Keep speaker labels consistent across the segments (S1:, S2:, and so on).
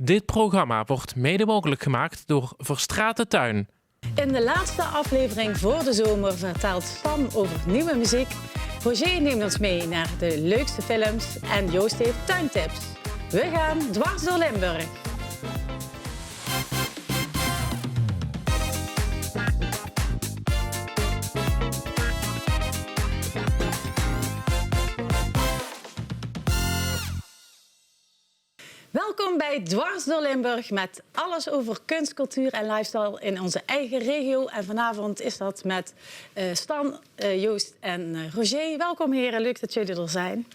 S1: Dit programma wordt mede mogelijk gemaakt door Verstraeten Tuin.
S2: In de laatste aflevering voor de zomer vertelt Stan over nieuwe muziek. Roger neemt ons mee naar de leukste films en Joost heeft tuintips. We gaan dwars door Limburg. Welkom bij Dwars door Limburg met alles over kunst, cultuur en lifestyle in onze eigen regio. En vanavond is dat met Stan, Joost en Roger. Welkom heren, leuk dat jullie er zijn.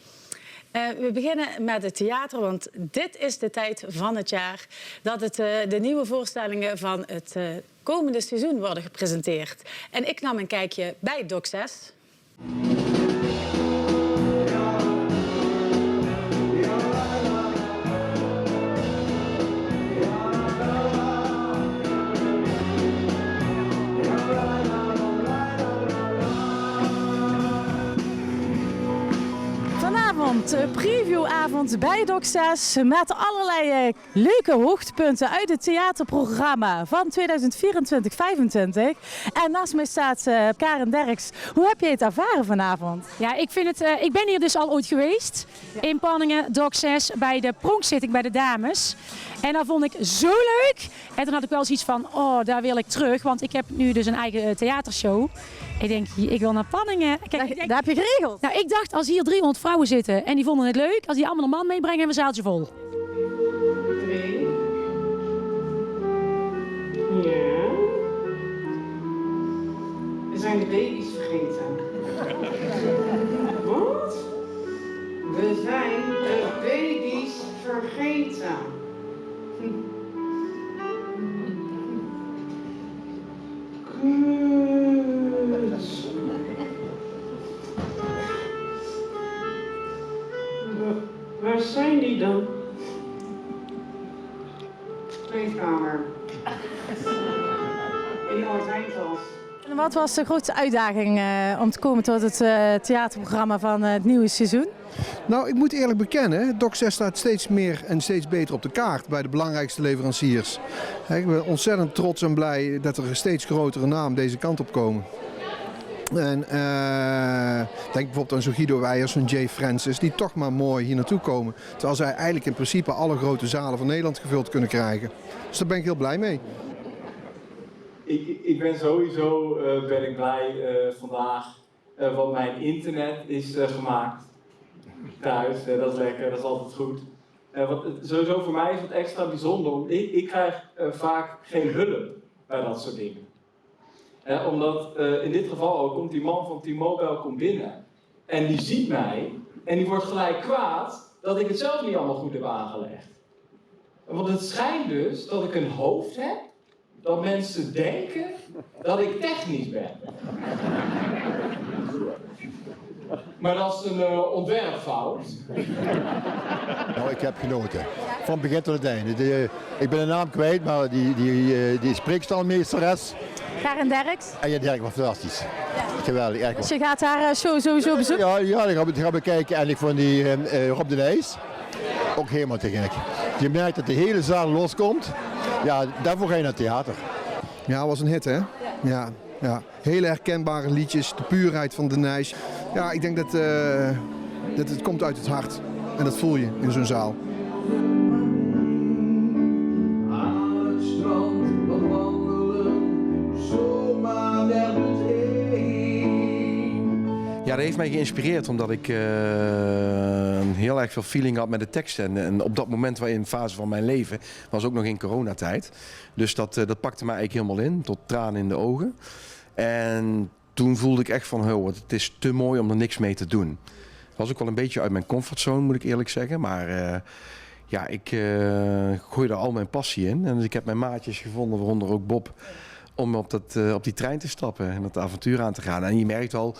S2: We beginnen met het theater, want dit is de tijd van het jaar dat de nieuwe voorstellingen van het komende seizoen worden gepresenteerd. En ik nam een kijkje bij Doc 6. Previewavond bij Doc 6 met allerlei leuke hoogtepunten uit het theaterprogramma van 2024-25. En naast mij staat Karen Derks. Hoe heb je het ervaren vanavond?
S3: Ja, ik ben hier dus al ooit geweest in Panningen, Doc 6, bij de pronkzitting bij de dames. En dat vond ik zo leuk. En toen had ik wel zoiets van, oh, daar wil ik terug, want ik heb nu dus een eigen theatershow. Ik denk, ik wil naar Panningen. Kijk,
S2: dat heb je geregeld?
S3: Nou, ik dacht, als hier 300 vrouwen zitten en die vonden het leuk, als die allemaal een man meebrengen, hebben we een zaaltje vol.
S4: 2. Ja. We zijn de baby's vergeten. Wat? We zijn de baby's vergeten. Waar zijn die dan? Kleedkamer. In de Oud-Eindels.
S2: En wat was de grootste uitdaging om te komen tot het theaterprogramma van het nieuwe seizoen?
S5: Nou, ik moet eerlijk bekennen, Doc 6 staat steeds meer en steeds beter op de kaart bij de belangrijkste leveranciers. Ik ben ontzettend trots en blij dat er een steeds grotere namen deze kant op komen. En denk bijvoorbeeld aan zo'n Guido Weijers, zo'n Jay Francis, die toch maar mooi hier naartoe komen. Terwijl zij eigenlijk in principe alle grote zalen van Nederland gevuld kunnen krijgen. Dus daar ben ik heel blij mee.
S6: Ik ben sowieso ben ik blij vandaag, want mijn internet is gemaakt thuis. Dat is lekker, dat is altijd goed. Sowieso voor mij is het extra bijzonder, ik krijg vaak geen hulp bij dat soort dingen. Omdat in dit geval ook komt die man van T-Mobile komt binnen en die ziet mij en die wordt gelijk kwaad dat ik het zelf niet allemaal goed heb aangelegd. Want het schijnt dus dat ik een hoofd heb dat mensen denken dat ik technisch ben. Maar dat is een ontwerpfout.
S7: Nou, ik heb genoten. Van begin tot het einde. Ik ben de naam kwijt, maar die spreekstalmeesteres.
S2: Karen Derks.
S7: En ja, Dirk was fantastisch. Ja. Geweldig, echt.
S2: Dus je gaat haar show sowieso bezoeken?
S7: Ja, die gaan we kijken. En ik vond die Rob de Nijs ook helemaal te gek. Je merkt dat de hele zaal loskomt. Ja, daarvoor ga je naar het theater.
S5: Ja, het was een hit, hè? Ja. Hele herkenbare liedjes, de puurheid van de Nijs. Ja, ik denk dat het komt uit het hart. En dat voel je in zo'n zaal.
S8: Aan het strand wat wandelen, zomaar nergens heen.
S9: Ja, dat heeft mij geïnspireerd omdat ik heel erg veel feeling had met de teksten. En op dat moment in de fase van mijn leven was ook nog in coronatijd. Dus dat pakte mij eigenlijk helemaal in, tot tranen in de ogen. En toen voelde ik echt van, het is te mooi om er niks mee te doen. Het was ook wel een beetje uit mijn comfortzone, moet ik eerlijk zeggen. Maar ik gooide al mijn passie in. En ik heb mijn maatjes gevonden, waaronder ook Bob, om op die trein te stappen en dat avontuur aan te gaan. En je merkt al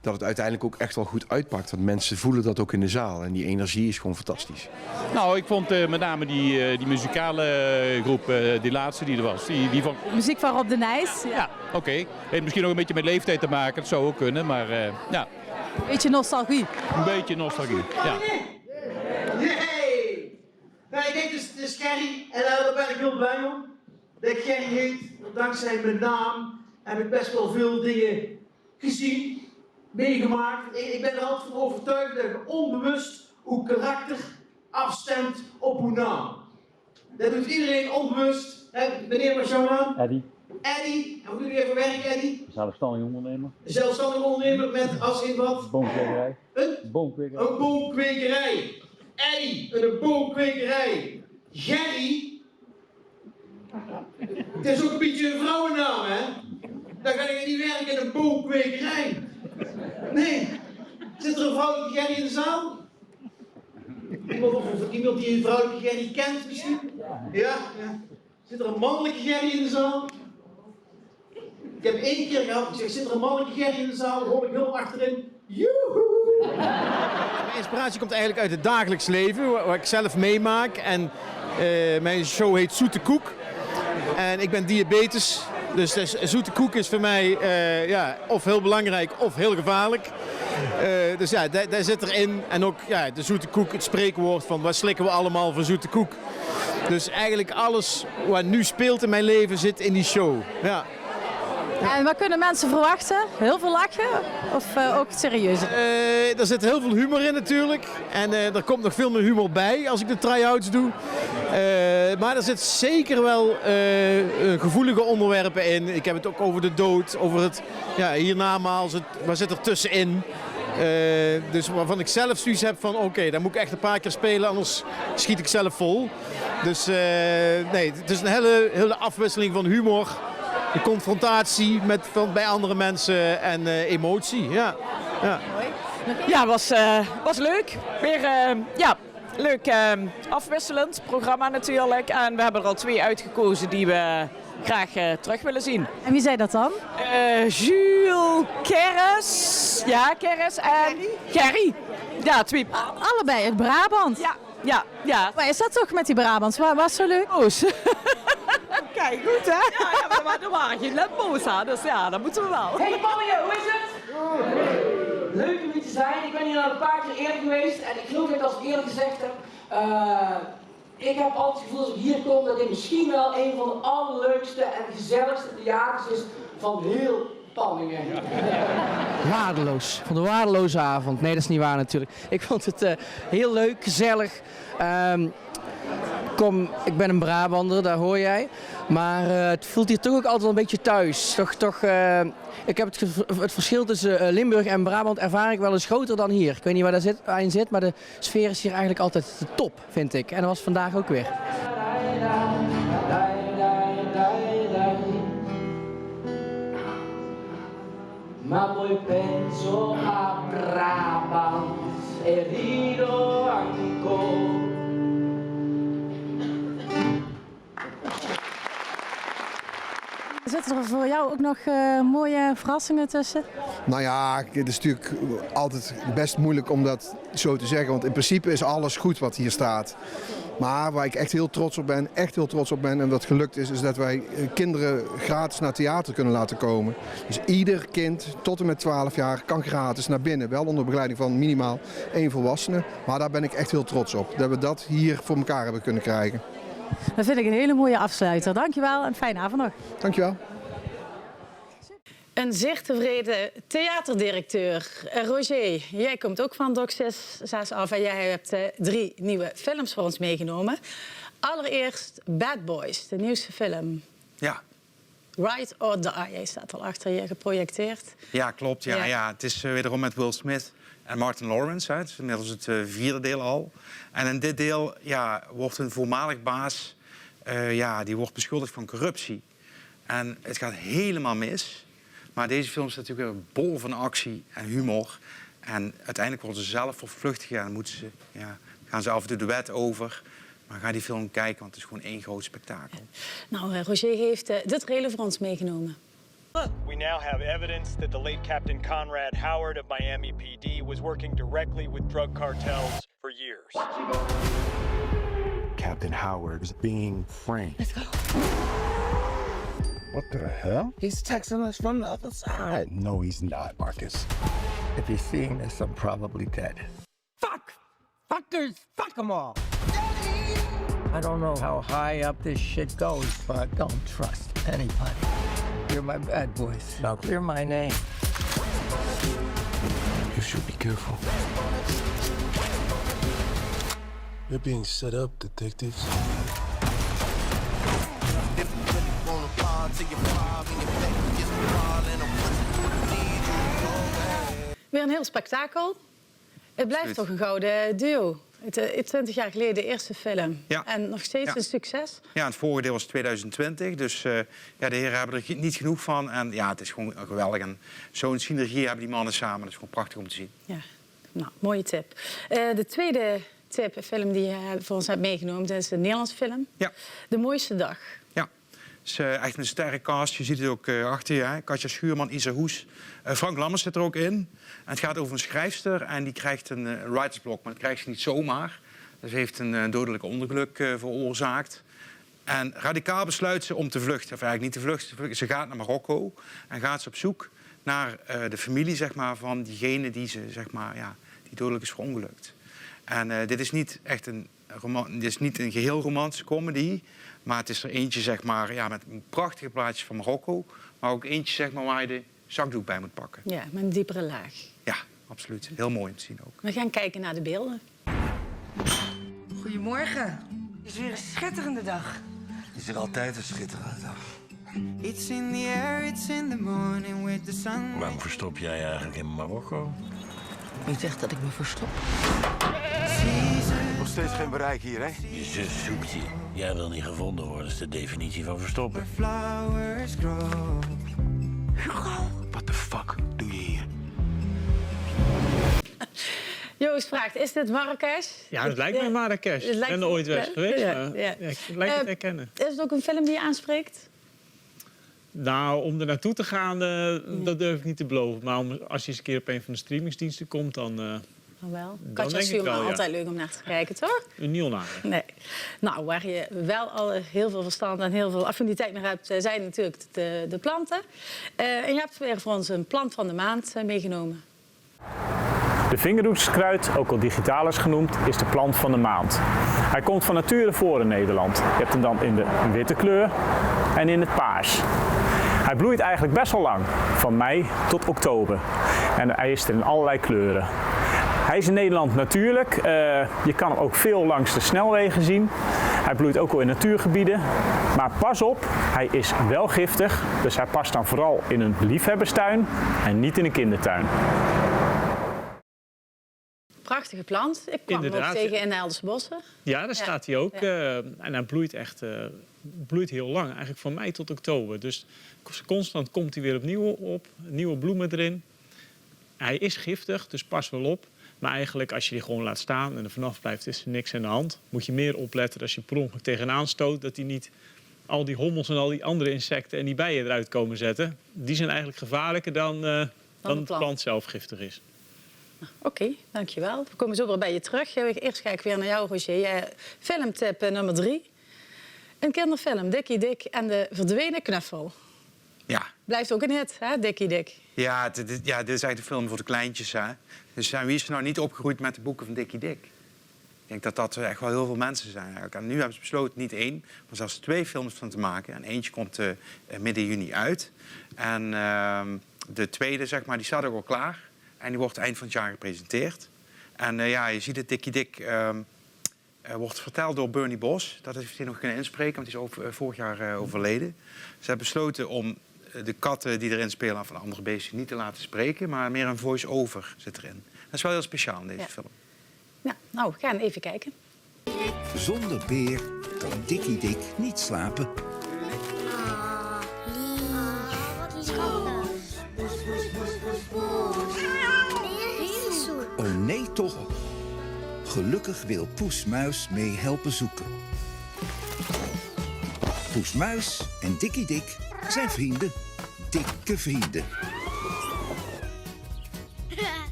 S9: dat het uiteindelijk ook echt wel goed uitpakt. Want mensen voelen dat ook in de zaal. En die energie is gewoon fantastisch.
S10: Nou, ik vond met name die muzikale groep, die laatste die er was. Die van...
S2: Muziek van Rob de Nijs.
S10: Ja, oké. Heeft misschien ook een beetje met leeftijd te maken. Dat zou ook kunnen, maar ja.
S2: Een beetje nostalgie.
S10: Een beetje nostalgie, ja.
S8: Nee! Nee, kijk, dus
S11: is Gerry en daar ben ik heel blij om. Dat ik Gerry heet, dankzij mijn naam heb ik best wel veel dingen gezien, meegemaakt. Ik ben er altijd van overtuigd dat je onbewust uw karakter afstemt op uw naam. Dat doet iedereen onbewust. Meneer, wat is jouw naam?
S12: Eddie.
S11: Eddie. En hoe doe je even werk, Eddie?
S12: Zelfstandig ondernemer.
S11: Zelfstandig ondernemer met als in wat?
S12: Boomkwekerij.
S11: Een
S12: boomkwekerij.
S11: Een boomkwekerij. Eddie, een boomkwekerij. Gerry. Het is ook een beetje een vrouwennaam, hè? Dan ga ik niet werken in een boomkwekerij. Nee. Zit er een vrouwelijke Gerry in de zaal? Iemand die een vrouwelijke Gerry kent misschien? Ja? Zit er een mannelijke Gerry in de zaal? Ik heb 1 keer gehad, ik zeg, zit er een mannelijke Gerry in de zaal? Dan hoor ik heel achterin, joehoe!
S13: Mijn inspiratie komt eigenlijk uit het dagelijks leven, wat ik zelf meemaak. En mijn show heet Zoete Koek. En ik ben diabetes, dus zoete koek is voor mij of heel belangrijk of heel gevaarlijk. Dus ja, daar zit erin. En ook de zoete koek, het spreekwoord van wat slikken we allemaal voor zoete koek. Dus eigenlijk alles wat nu speelt in mijn leven zit in die show. Ja.
S2: En wat kunnen mensen verwachten? Heel veel lachen of ook serieus?
S13: Er zit heel veel humor in natuurlijk. En er komt nog veel meer humor bij als ik de try-outs doe. Maar er zit zeker wel gevoelige onderwerpen in. Ik heb het ook over de dood, over het hiernamaals, wat zit er tussenin. Dus waarvan ik zelf zoiets heb van oké, dan moet ik echt een paar keer spelen, anders schiet ik zelf vol. Dus nee, het is een hele afwisseling van humor. De confrontatie bij andere mensen en emotie. Ja.
S14: Ja, was leuk. Weer leuk afwisselend programma natuurlijk. En we hebben er al 2 uitgekozen die we graag terug willen zien.
S2: En wie zei dat dan?
S14: Jules Keres. Ja, Keres en Gerry. Ja, 2.
S2: Allebei uit Brabant.
S14: Ja.
S2: Maar is dat toch met die Brabants? Was zo leuk?
S14: Kijk, goed hè? Ja, maar er waren geen lembo's aan, dus ja, dat moeten we wel.
S15: Hey Pannetje, hoe is het? Leuk om hier te zijn. Ik ben hier al een paar keer eerder geweest en ik geloof dat ik als ik eerlijk gezegd heb, ik heb altijd het gevoel als ik hier kom dat dit misschien wel een van de allerleukste en gezelligste theaters is van heel Panningen.
S16: Waardeloos. Van de waardeloze avond. Nee, dat is niet waar natuurlijk. Ik vond het heel leuk, gezellig. Ik ben een Brabander, daar hoor jij. Maar het voelt hier toch ook altijd een beetje thuis. Ik heb het verschil tussen Limburg en Brabant ervaar ik wel eens groter dan hier. Ik weet niet waar dat in zit, maar de sfeer is hier eigenlijk altijd de top, vind ik. En dat was vandaag ook weer.
S15: Ma poi penso a Brabant e rido ancora.
S2: Zitten er voor jou ook nog mooie verrassingen tussen?
S5: Nou ja, het is natuurlijk altijd best moeilijk om dat zo te zeggen. Want in principe is alles goed wat hier staat. Maar waar ik echt heel trots op ben en wat gelukt is dat wij kinderen gratis naar theater kunnen laten komen. Dus ieder kind tot en met 12 jaar kan gratis naar binnen. Wel onder begeleiding van minimaal 1 volwassene. Maar daar ben ik echt heel trots op. Dat we dat hier voor elkaar hebben kunnen krijgen.
S2: Dat vind ik een hele mooie afsluiter. Dankjewel en fijne avond nog.
S5: Dankjewel.
S2: Een zeer tevreden theaterdirecteur. Roger, jij komt ook van Doc 6 af en jij hebt 3 nieuwe films voor ons meegenomen. Allereerst Bad Boys, de nieuwste film.
S17: Ja.
S2: Ride or Die, jij staat al achter je geprojecteerd.
S17: Ja, klopt. Ja. Het is wederom met Will Smith en Martin Lawrence. Het is inmiddels het 4e deel al. En in dit deel wordt een voormalig baas die wordt beschuldigd van corruptie. En het gaat helemaal mis. Maar deze film is natuurlijk weer bol van actie en humor. En uiteindelijk worden ze zelf vervluchtig en moeten gaan ze af en toe de wet over. Maar ga die film kijken, want het is gewoon 1 groot spektakel.
S2: Nou, Roger heeft de trailer voor ons meegenomen.
S18: We now have evidence that the late Captain Conrad Howard of Miami PD was working directly with drug cartels for years.
S19: Captain Howard is being framed. Let's go. What the hell? He's texting us from the other side. No, he's not, Marcus. If you're seeing this, I'm probably dead.
S20: Fuck! Fuckers! Fuck them all!
S19: I don't know how high up this shit goes, but don't trust anybody. You're my bad boys. Now clear my name.
S12: You should be careful. You're being set up, detectives.
S2: Weer een heel spektakel. Het blijft toch een gouden duo. Het 20 jaar geleden de eerste film.
S17: Ja.
S2: En nog steeds
S17: Ja.
S2: een succes.
S17: Ja, het vorige deel was 2020, dus de heren hebben er niet genoeg van. En ja, het is gewoon geweldig. En zo'n synergie hebben die mannen samen. Dat is gewoon prachtig om te zien.
S2: Ja, nou, mooie tip. De tweede tip, een film die je voor ons hebt meegenomen, dat is een Nederlandse film.
S17: Ja.
S2: De mooiste dag.
S17: Ja, het is echt een sterke cast. Je ziet het ook achter je. Hè? Katja Schuurman, Isa Hoes. Frank Lammers zit er ook in. En het gaat over een schrijfster en die krijgt een writersblok. Maar dat krijgt ze niet zomaar. Dus ze heeft een dodelijk ongeluk veroorzaakt. En radicaal besluit ze om te vluchten. Of eigenlijk niet te vluchten. Ze gaat naar Marokko en gaat ze op zoek naar de familie, zeg maar, van diegene die ze, zeg maar, ja, die dodelijk is verongelukt. En dit is niet echt dit is niet een geheel romantische comedy, maar het is er eentje, zeg maar, ja, met prachtige plaatjes van Marokko, maar ook eentje, zeg maar, waar je de zakdoek bij moet pakken.
S2: Ja, met een diepere laag.
S17: Ja, absoluut. Heel mooi om te zien ook.
S2: We gaan kijken naar de beelden.
S20: Goedemorgen. Het is weer een schitterende dag.
S21: Is er altijd een schitterende dag.
S22: It's in the air, it's in the morning with the sun.
S21: Waarom verstop jij eigenlijk in Marokko?
S20: Wie zegt dat ik me verstop?
S21: Nog steeds geen bereik hier, hè? Je zus zoekt je. Jij wil niet gevonden worden, dat is de definitie van verstoppen.
S22: Flowers grow.
S21: Hugo, what the fuck doe je hier?
S2: Joost vraagt, is dit Marrakesh?
S10: Ja, het lijkt mij Marrakesh. Ik ben er ooit wel geweest,
S2: Ja,
S10: maar
S2: ja.
S10: ja, ik lijkt het herkennen.
S2: Is het ook een film die je aanspreekt?
S10: Nou, om er naartoe te gaan, dat durf ik niet te beloven. Maar als je eens een keer op een van de streamingsdiensten komt, dan
S2: wel.
S10: Dan
S2: Katja
S10: denk ik
S2: Schuurman,
S10: wel, ja.
S2: altijd leuk om naar te kijken, toch?
S10: niet onaardig.
S2: Nee. Nou, waar je wel al heel veel verstand en heel veel affiniteit naar hebt, zijn natuurlijk de planten. En je hebt weer voor ons een plant van de maand meegenomen.
S23: De vingerhoedskruid, ook al digitalis genoemd, is de plant van de maand. Hij komt van nature voor in Nederland. Je hebt hem dan in de witte kleur en in het paars. Hij bloeit eigenlijk best wel lang, van mei tot oktober. En hij is er in allerlei kleuren. Hij is in Nederland natuurlijk. Je kan hem ook veel langs de snelwegen zien. Hij bloeit ook wel in natuurgebieden. Maar pas op, hij is wel giftig. Dus hij past dan vooral in een liefhebberstuin en niet in een kindertuin.
S2: Prachtige plant. Ik kwam hem ook
S10: Inderdaad,
S2: tegen in de Eldersbossen.
S10: Ja, daar staat hij ook.
S2: Ja.
S10: En hij bloeit echt bloeit heel lang, eigenlijk van mei tot oktober. Dus constant komt hij weer opnieuw op, nieuwe bloemen erin. Hij is giftig, dus pas wel op. Maar eigenlijk als je die gewoon laat staan en er vanaf blijft, is er niks aan de hand. Moet je meer opletten als je per ongeluk tegenaan stoot, dat hij niet al die hommels en al die andere insecten en die bijen eruit komen zetten. Die zijn eigenlijk gevaarlijker dan de plant zelf giftig is.
S2: Oké, dankjewel. We komen zo weer bij je terug. Eerst ga ik weer naar jou, Roger. Filmtip nummer 3. Een kinderfilm, Dikkie Dik en de verdwenen knuffel.
S17: Ja.
S2: Blijft ook een hit, hè, Dikkie Dik?
S17: Ja, dit is eigenlijk de film voor de kleintjes. Hè? Dus wie is er nou niet opgegroeid met de boeken van Dikkie Dik? Ik denk dat dat echt wel heel veel mensen zijn eigenlijk. En nu hebben ze besloten niet 1, maar zelfs 2 films van te maken. En eentje komt midden juni uit. En de tweede, zeg maar, die staat ook al klaar. En die wordt eind van het jaar gepresenteerd. En je ziet het, Dikkie Dik wordt verteld door Bernie Bos. Dat heeft hij nog kunnen inspreken, want hij is vorig jaar overleden. Ze hebben besloten om de katten die erin spelen van andere beesten niet te laten spreken, maar meer een voice-over zit erin. Dat is wel heel speciaal in deze film.
S2: Ja, nou, we gaan even kijken.
S24: Zonder beer kan Dikkie Dik niet slapen. Oh nee toch. Gelukkig wil Poes Muis mee helpen zoeken. Poes Muis en Dikkie Dik zijn vrienden. Dikke vrienden.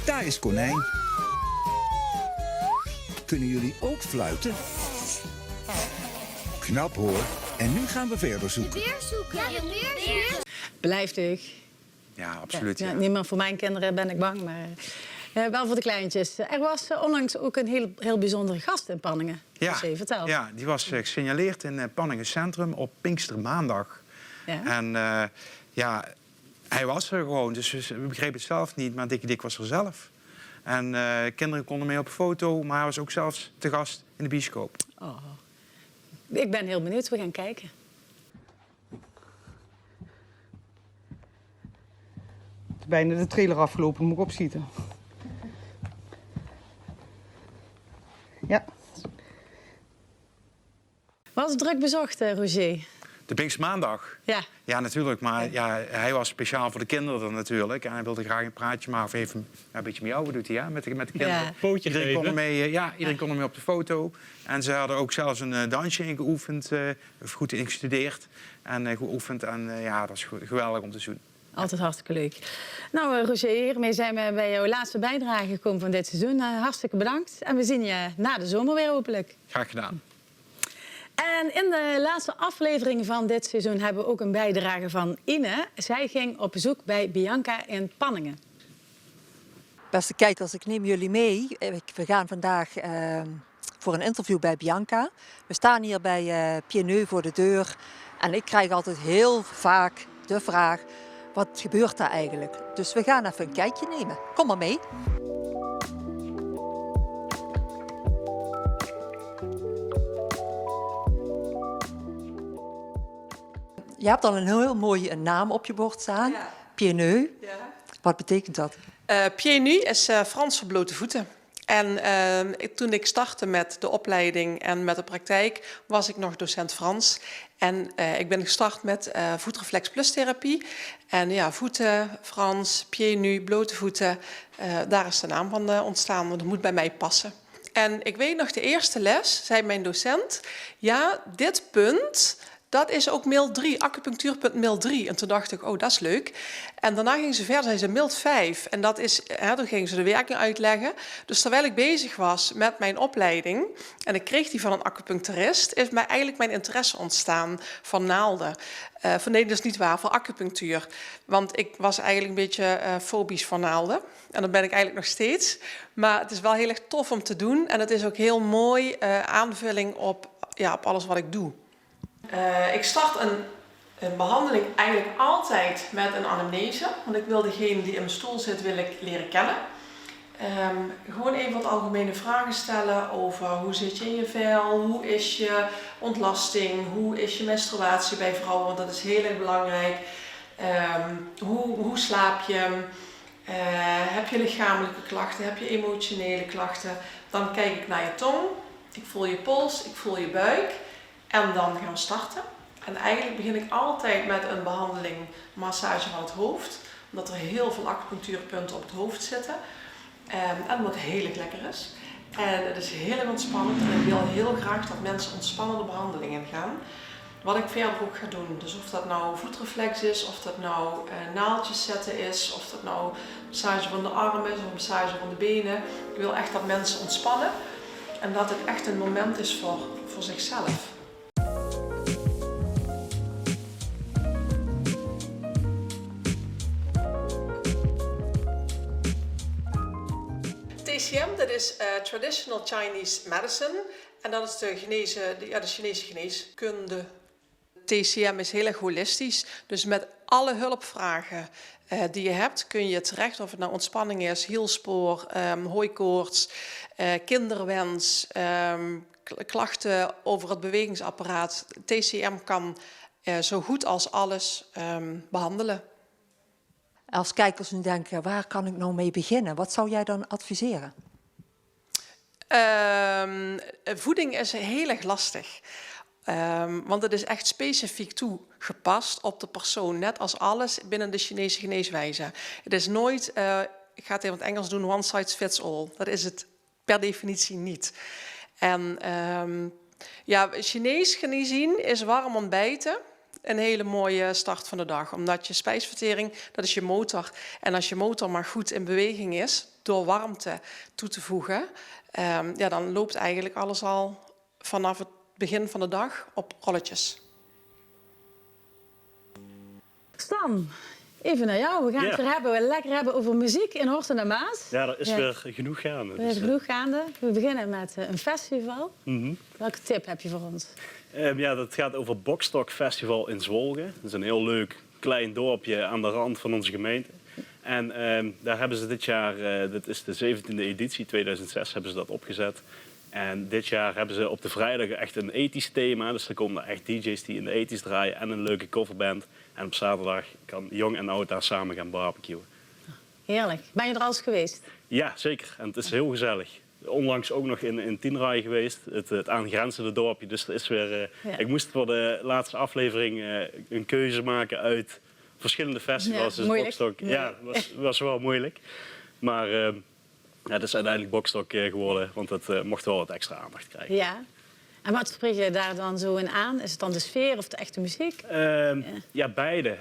S24: Daar is Konijn. Kunnen jullie ook fluiten? Knap hoor. En nu gaan we verder zoeken.
S25: Weer zoeken. Ja, weer.
S2: Blijft leuk.
S17: Ja, absoluut.
S2: Ja, niet meer voor mijn kinderen ben ik bang, maar Wel voor de kleintjes. Er was onlangs ook een heel bijzondere gast in Panningen.
S17: Ja,
S2: Dus vertel.
S17: ja, die was gesignaleerd in Panningen Centrum op Pinkstermaandag.
S2: Ja.
S17: En hij was er gewoon, dus we begrepen het zelf niet, maar Dikkie Dik was er zelf. En kinderen konden mee op een foto, maar hij was ook zelfs te gast in de bioscoop.
S2: Oh. Ik ben heel benieuwd, we gaan kijken.
S1: Bijna de trailer afgelopen, moet ik opschieten. Ja.
S2: Was het druk bezocht, Roger?
S17: De Pinkstermaandag?
S2: Ja.
S17: Ja, natuurlijk. Maar ja, hij was speciaal voor de kinderen natuurlijk. En hij wilde graag een praatje maken. Of even een beetje miauwen doet hij, ja, met de kinderen.
S2: Ja.
S10: Pootje
S17: Iedereen
S10: geven.
S17: kon ermee, iedereen kon ermee op de foto. En ze hadden ook zelfs een dansje ingeoefend. Of goed ingestudeerd. En geoefend. En dat was geweldig om te zien.
S2: Altijd hartstikke leuk. Nou, Roger, hiermee zijn we bij jouw laatste bijdrage gekomen van dit seizoen. Hartstikke bedankt. En we zien je na de zomer weer hopelijk.
S17: Graag gedaan.
S2: En in de laatste aflevering van dit seizoen hebben we ook een bijdrage van Ine. Zij ging op bezoek bij Bianca in Panningen.
S3: Beste kijkers, ik neem jullie mee. We gaan vandaag voor een interview bij Bianca. We staan hier bij Pieneu voor de deur. En ik krijg altijd heel vaak de vraag, wat gebeurt daar eigenlijk? Dus we gaan even een kijkje nemen. Kom maar mee. Je hebt al een heel mooie naam op je bord staan. Ja. Pieneu. Ja. Wat betekent dat?
S4: Pieds nus is Frans voor blote voeten. En toen ik startte met de opleiding en met de praktijk, was ik nog docent Frans. En ik ben gestart met voetreflex plus therapie. En ja, voeten, Frans, pieds nus, blote voeten. Daar is de naam van ontstaan, want dat moet bij mij passen. En ik weet nog, de eerste les zei mijn docent, ja, dit punt, dat is ook mild 3, acupunctuurpunt mild 3. En toen dacht ik, oh, dat is leuk. En daarna ging ze verder, zei ze mild 5. En dat is, toen ging ze de werking uitleggen. Dus terwijl ik bezig was met mijn opleiding, en ik kreeg die van een acupuncturist, is mij eigenlijk mijn interesse ontstaan van naalden. Van nee, dat is niet waar, voor acupunctuur. Want ik was eigenlijk een beetje fobisch voor naalden. En dat ben ik eigenlijk nog steeds. Maar het is wel heel erg tof om te doen. En het is ook heel mooi aanvulling op alles wat ik doe. Ik start een behandeling eigenlijk altijd met een anamnese. Want ik wil degene die in mijn stoel zit, wil ik leren kennen. Gewoon even wat algemene vragen stellen over hoe zit je in je vel, hoe is je ontlasting, hoe is je menstruatie bij vrouwen, want dat is heel erg belangrijk. Hoe slaap je? Heb je lichamelijke klachten, heb je emotionele klachten? Dan kijk ik naar je tong, ik voel je pols, ik voel je buik. En dan gaan we starten. En eigenlijk begin ik altijd met een behandeling massage van het hoofd. Omdat er heel veel acupunctuurpunten op het hoofd zitten. En omdat het heel erg lekker is. En het is heel erg ontspannend. En ik wil heel graag dat mensen ontspannende behandelingen gaan. Wat ik verder ook ga doen. Dus of dat nou voetreflex is, of dat nou naaldjes zetten is, of dat nou massage van de armen is, of massage van de benen. Ik wil echt dat mensen ontspannen. En dat het echt een moment is voor zichzelf. TCM, dat is Traditional Chinese Medicine. En dat is de Chinese geneeskunde. TCM is heel erg holistisch. Dus met alle hulpvragen die je hebt, kun je terecht. Of het nou ontspanning is, hielspoor, hooikoorts, kinderwens, klachten over het bewegingsapparaat. TCM kan zo goed als alles behandelen.
S3: Als kijkers nu denken, waar kan ik nou mee beginnen? Wat zou jij dan adviseren?
S4: Voeding is heel erg lastig. Want het is echt specifiek toegepast op de persoon. Net als alles binnen de Chinese geneeswijze. Het is nooit, ik ga het even in het Engels doen, one size fits all. Dat is het per definitie niet. En Chinees gezien is warm ontbijten een hele mooie start van de dag. Omdat je spijsvertering, dat is je motor. En als je motor maar goed in beweging is, door warmte toe te voegen, dan loopt eigenlijk alles al vanaf het begin van de dag op rolletjes.
S2: Stan, Even naar jou. We gaan het weer lekker hebben over muziek in Horst en de Maas.
S6: Ja, er is weer genoeg gaande.
S2: Er is genoeg gaande. We beginnen met een festival. Welke tip heb je voor ons?
S6: Dat gaat over Bokstok Festival in Zwolgen. Dat is een heel leuk klein dorpje aan de rand van onze gemeente. En daar hebben ze dit jaar, dit is de 17e editie, 2006 hebben ze dat opgezet. En dit jaar hebben ze op de vrijdag echt een ethisch thema. Dus er komen echt DJ's die in de ethisch draaien en een leuke coverband. En op zaterdag kan jong en oud daar samen gaan barbecuen.
S2: Heerlijk. Ben je er al eens geweest?
S6: Ja, zeker. En het is heel gezellig. Onlangs ook nog in Tienraai geweest, het aangrenzende dorpje. Dus er is weer, ik moest voor de laatste aflevering een keuze maken uit verschillende festivals.
S2: Ja,
S6: dus
S2: moeilijk.
S6: Bokstok, was wel moeilijk. Maar het is uiteindelijk Bokstok geworden, want het mocht wel wat extra aandacht krijgen.
S2: Ja. En wat spreek je daar dan zo in aan? Is het dan de sfeer of de echte muziek?
S6: Ja, beide.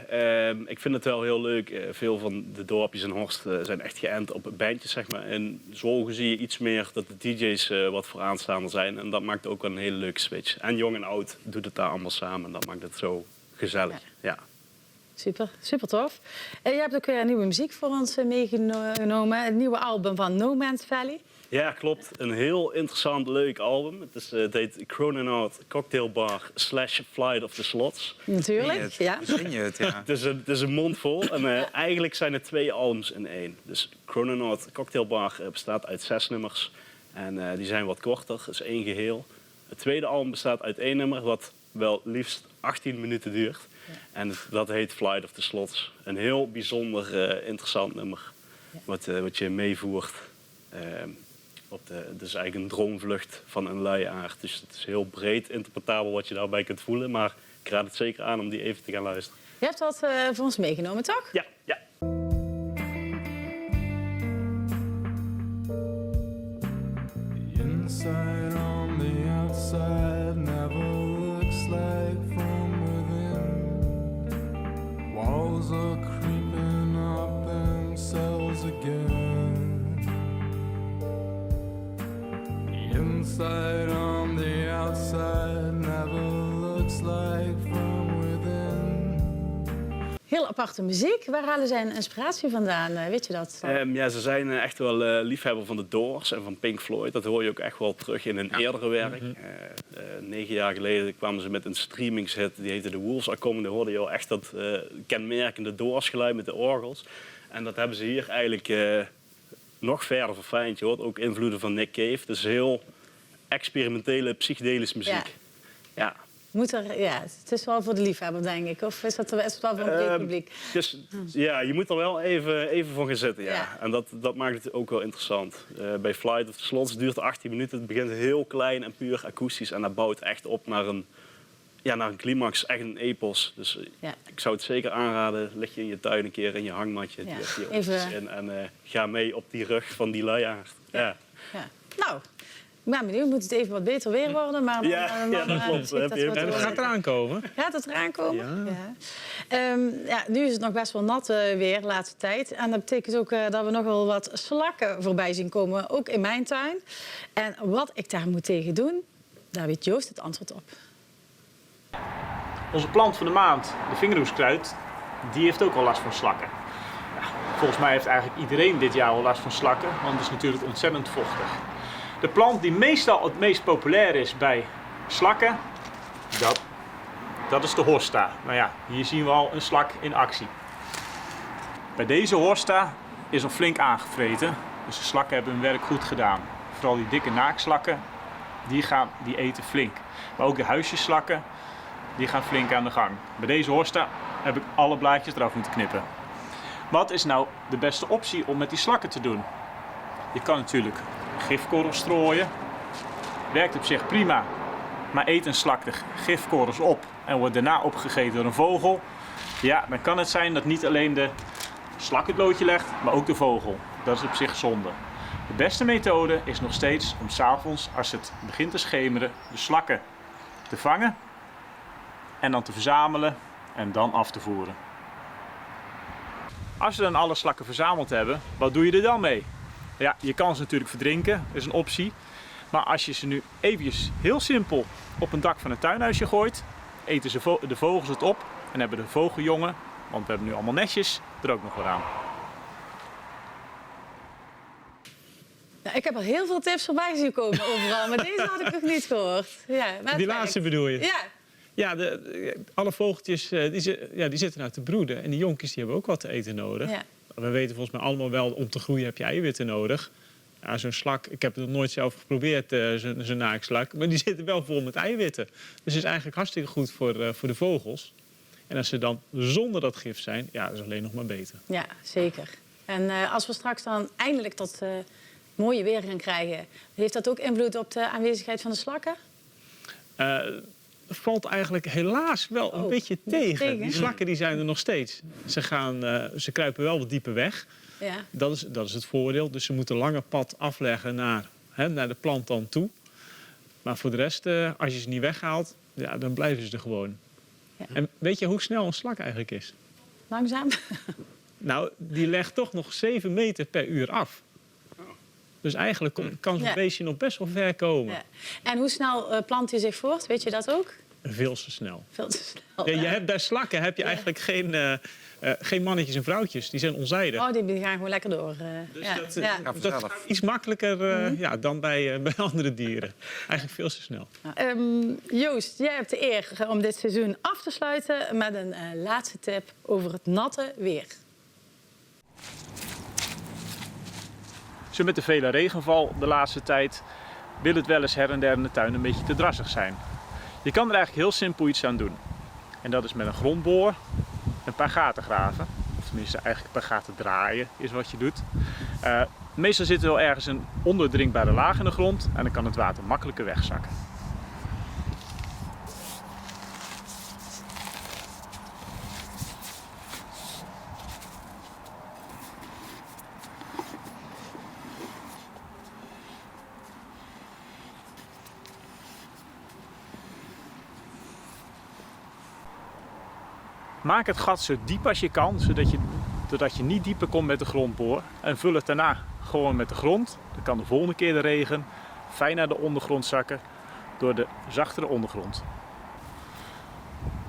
S6: Ik vind het wel heel leuk. Veel van de dorpjes in Horst zijn echt geënt op bandjes, zeg maar. In Zwolgen zie je iets meer dat de DJ's wat vooraanstaande zijn. En dat maakt ook wel een hele leuke switch. En jong en oud doet het daar allemaal samen. En dat maakt het zo gezellig. Ja.
S2: Super, super tof. Je hebt ook weer nieuwe muziek voor ons meegenomen. Het nieuwe album van No Man's Valley.
S6: Ja, klopt. Een heel interessant, leuk album. Het heet Chrononaut Cocktail Bar / Flight of the Slots.
S2: Natuurlijk, ja.
S6: Het is een mond vol. En eigenlijk zijn het 2 albums in 1. Dus Chrononaut Cocktail Bar bestaat uit 6 nummers. En die zijn wat korter, dat is 1 geheel. Het tweede album bestaat uit 1 nummer, wat wel liefst 18 minuten duurt. Ja. En dat heet Flight of the Slots. Een heel bijzonder, interessant nummer. Ja. Wat je meevoert. Het is eigenlijk een droomvlucht van een luiaard. Dus het is heel breed interpretabel wat je daarbij kunt voelen. Maar ik raad het zeker aan om die even te gaan luisteren.
S2: Je hebt wat voor ons meegenomen, toch?
S6: Ja.
S12: Inside on the outside never looks like from within. Walls are creeping up themselves again. Inside on the outside never looks like from within.
S2: Heel aparte muziek. Waar halen zij een inspiratie vandaan? Weet je dat?
S6: Ze zijn echt wel liefhebber van de Doors en van Pink Floyd. Dat hoor je ook echt wel terug in hun eerdere werk. 9 jaar geleden kwamen ze met een streamingshit. Die heette The Wolves Are Coming. Daar hoorde je al echt dat kenmerkende Doors geluid met de orgels. En dat hebben ze hier eigenlijk nog verder verfijnd. Je hoort ook invloeden van Nick Cave. Dus heel experimentele, psychedelische muziek. Ja.
S2: Het is wel voor de liefhebber, denk ik. Of is het wel voor een breed publiek?
S6: Dus, je moet er wel even voor gaan zitten. Ja. En dat maakt het ook wel interessant. Bij Flight of the Slots duurt het 18 minuten. Het begint heel klein en puur akoestisch. En dat bouwt echt op naar een climax. Echt een epos. Dus ik zou het zeker aanraden. Leg je in je tuin een keer in je hangmatje. En ga mee op die rug van die luiaard. Ja.
S2: Nou... Ik ben benieuwd, moet het even wat beter weer worden. Maar
S6: dat klopt.
S10: Het gaat eraan komen.
S2: Gaat het eraan komen? Ja. Nu is het nog best wel nat weer de laatste tijd. En dat betekent ook dat we nog wel wat slakken voorbij zien komen. Ook in mijn tuin. En wat ik daar moet tegen doen, daar weet Joost het antwoord op.
S23: Onze plant van de maand, de vingerhoedskruid, die heeft ook al last van slakken. Volgens mij heeft eigenlijk iedereen dit jaar al last van slakken. Want het is natuurlijk ontzettend vochtig. De plant die meestal het meest populair is bij slakken, dat is de hosta. Nou ja, hier zien we al een slak in actie. Bij deze hosta is al flink aangevreten, dus de slakken hebben hun werk goed gedaan. Vooral die dikke naakslakken, die eten flink. Maar ook de huisjesslakken, die gaan flink aan de gang. Bij deze hosta heb ik alle blaadjes eraf moeten knippen. Wat is nou de beste optie om met die slakken te doen? Je kan natuurlijk gifkorrels strooien. Werkt op zich prima, maar eet een slak de gifkorrels op en wordt daarna opgegeten door een vogel. Ja, dan kan het zijn dat niet alleen de slak het loodje legt, maar ook de vogel. Dat is op zich zonde. De beste methode is nog steeds om 's avonds, als het begint te schemeren, de slakken te vangen en dan te verzamelen en dan af te voeren. Als we dan alle slakken verzameld hebben, wat doe je er dan mee? Ja, je kan ze natuurlijk verdrinken, dat is een optie. Maar als je ze nu eventjes heel simpel op een dak van een tuinhuisje gooit, eten de vogels het op en hebben de vogeljongen Want we hebben nu allemaal nestjes er ook nog wel aan.
S2: Ja, ik heb al heel veel tips voorbij zien komen overal, maar deze had ik nog niet gehoord. Ja,
S10: Die laatste bedoel je?
S2: Ja.
S10: Ja, alle vogeltjes die zitten nou te broeden. En die jonkjes die hebben ook wat te eten nodig.
S2: Ja.
S10: We weten volgens mij allemaal wel, om te groeien heb je eiwitten nodig. Ja, zo'n slak, ik heb het nog nooit zelf geprobeerd, zo'n naakslak. Maar die zitten wel vol met eiwitten. Dus het is eigenlijk hartstikke goed voor de vogels. En als ze dan zonder dat gif zijn, ja, dat is alleen nog maar beter.
S2: Ja, zeker. En als we straks dan eindelijk tot mooie weer gaan krijgen, heeft dat ook invloed op de aanwezigheid van de slakken?
S10: Valt eigenlijk helaas wel een beetje tegen. Die slakken die zijn er nog steeds. Ze kruipen wel wat dieper weg.
S2: Ja.
S10: Dat is het voordeel. Dus ze moeten een langer pad afleggen naar de plant dan toe. Maar voor de rest, als je ze niet weghaalt, ja, dan blijven ze er gewoon.
S2: Ja.
S10: En weet je hoe snel een slak eigenlijk is?
S2: Langzaam?
S10: Nou, die legt toch nog 7 meter per uur af. Dus eigenlijk kan zo'n beestje nog best wel ver komen.
S2: Ja. En hoe snel plant hij zich voort? Weet je dat ook?
S10: Veel te snel.
S2: Veel te snel.
S10: Ja, je hebt bij slakken heb je eigenlijk geen mannetjes en vrouwtjes. Die zijn onzijdig.
S2: Oh, die gaan gewoon lekker door.
S10: Dus dat gaat iets makkelijker dan bij andere dieren. Eigenlijk veel te snel.
S2: Joost, jij hebt de eer om dit seizoen af te sluiten met een laatste tip over het natte weer.
S23: Zo met de vele regenval de laatste tijd wil het wel eens her en der in de tuin een beetje te drassig zijn. Je kan er eigenlijk heel simpel iets aan doen. En dat is met een grondboor een paar gaten graven. Of tenminste eigenlijk een paar gaten draaien is wat je doet. Meestal zit er wel ergens een onderdringbare laag in de grond en dan kan het water makkelijker wegzakken. Maak het gat zo diep als je kan, zodat je niet dieper komt met de grondboor. En vul het daarna gewoon met de grond. Dan kan de volgende keer de regen fijn naar de ondergrond zakken door de zachtere ondergrond.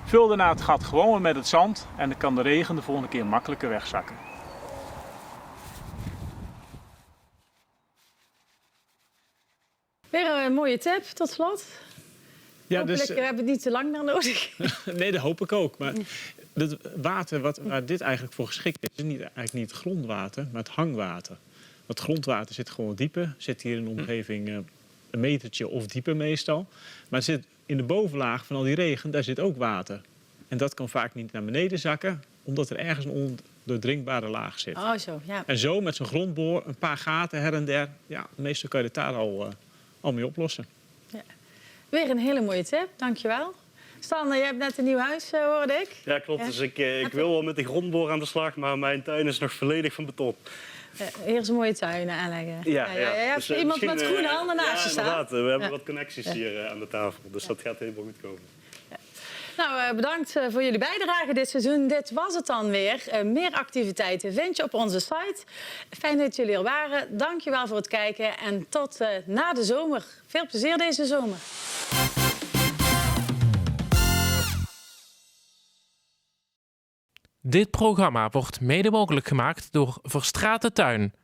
S23: Vul daarna het gat gewoon met het zand en dan kan de regen de volgende keer makkelijker wegzakken.
S2: Weer een mooie tip tot slot.
S10: Ja,
S2: Hopelijk
S10: dus,
S2: hebben we het niet te lang meer nodig.
S10: Nee, dat hoop ik ook. Maar het water waar dit eigenlijk voor geschikt is eigenlijk niet het grondwater, maar het hangwater. Want grondwater zit gewoon dieper. Zit hier in de omgeving een metertje of dieper meestal. Maar zit in de bovenlaag van al die regen, daar zit ook water. En dat kan vaak niet naar beneden zakken, omdat er ergens een ondoordringbare laag zit.
S2: Oh, zo, ja.
S10: En zo met zo'n grondboor, een paar gaten her en der, ja, meestal kan je het daar al mee oplossen.
S2: Ja. Weer een hele mooie tip, dankjewel. Stan, jij hebt net een nieuw huis, hoorde ik.
S6: Ja, klopt.
S2: Ja.
S6: Dus ik wil wel met de grondboor aan de slag, maar mijn tuin is nog volledig van beton.
S2: Hier is een mooie tuin aanleggen.
S6: Ja.
S2: Je hebt
S6: Dus,
S2: iemand met
S6: misschien,
S2: groene handen naast je staan.
S6: Inderdaad, we hebben wat connecties hier aan de tafel, dus dat gaat helemaal goed komen.
S2: Nou, bedankt voor jullie bijdrage dit seizoen. Dit was het dan weer. Meer activiteiten vind je op onze site. Fijn dat jullie er waren. Dankjewel voor het kijken en tot na de zomer. Veel plezier deze zomer.
S7: Dit programma wordt mede mogelijk gemaakt door Verstraeten Tuin.